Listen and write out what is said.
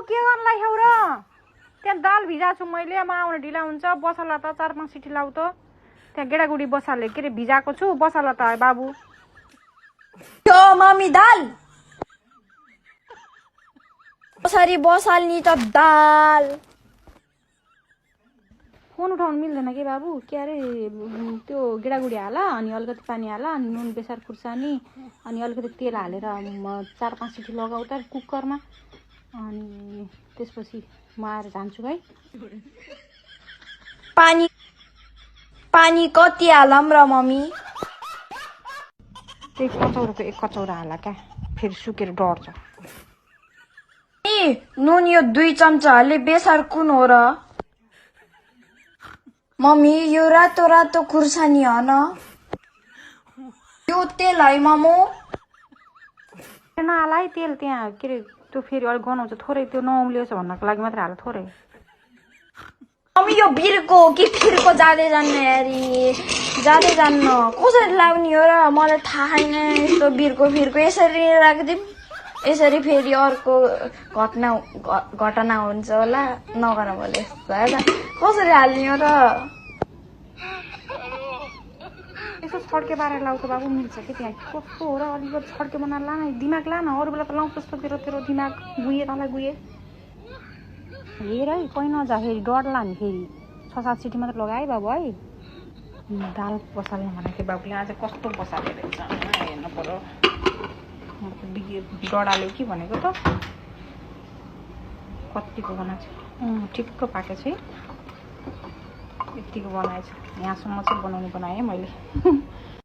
के गर्न लाग्यौ र त्यहाँ दाल भिजाएको छु मैले आमा आउन ढिला हुन्छ बसाला त 4-5 सिटी लाउ त त्यहाँ गेडागुडी बसाले के रे भिजाएको छु बसाला त बाबु यो मम्मी दाल कसरी बसाल्नी त दाल फोन उठाउनु मिल्दैन के बाबु के अरे त्यो गेडागुडी हाल अनि अलिकति पानी हाल अनि नुन बेसार खुर्सानी अनि अलिकति तेल हालेर 4-5 सिटी लगाऊ त कुकरमा अनि त्यसपछि म आएर जान्छु है पानी कति हालम र मम्मी एक कचौराको एक कचौरा हाल क्या फेरि सुकेर डढ्छ नुन यो 2 चम्चा हाले बेसार कुन हो र मम्मी यो रातो रातो खुर्सानी हो न यो तेल है मामु नहाल है तेल त्यहाँ के अरे त्यो फेरि अलिक गनाउँछ थोरै त्यो नउम्लियोस् भन्नको लागि मात्रै हाल थोरै मम्मी यो भिरको कि फिरको जाँदै जान्न यारी जाँदै जान्न कसरी लाउने हो र मलाई थाहा छैन यस्तो भिरको यसरी राखिदिउँ यसरी फेरि अर्को घटना हुन्छ होला नगर मैले कसरी हाल्ने हो र यसो छड्के बारेर लाउ त बाबु मिल्छ कि त्यहाँ कस्तो हो र अलिकति छड्के बनाएर ला न दिमाग ला न अरू बेला त लाउँ जस्तो तेरो दिमाग गुए तँलाई गुए हेर है कोही नजाखेरि डढ्ला नि फेरि 6-7 सिटी मात्र लगाए बाबु है दाल बसाल्ने भनेको बाबुले आज कस्तो बसाल्यो रहेछ हेर्नु पर्यो डढाल्यो कि भनेको त कतिको बनाएको छ ठिक्क पाकेको छ है यतिको बनाएछ यहाँसम्म चाहिँ बनाउनु बनाएँ मैले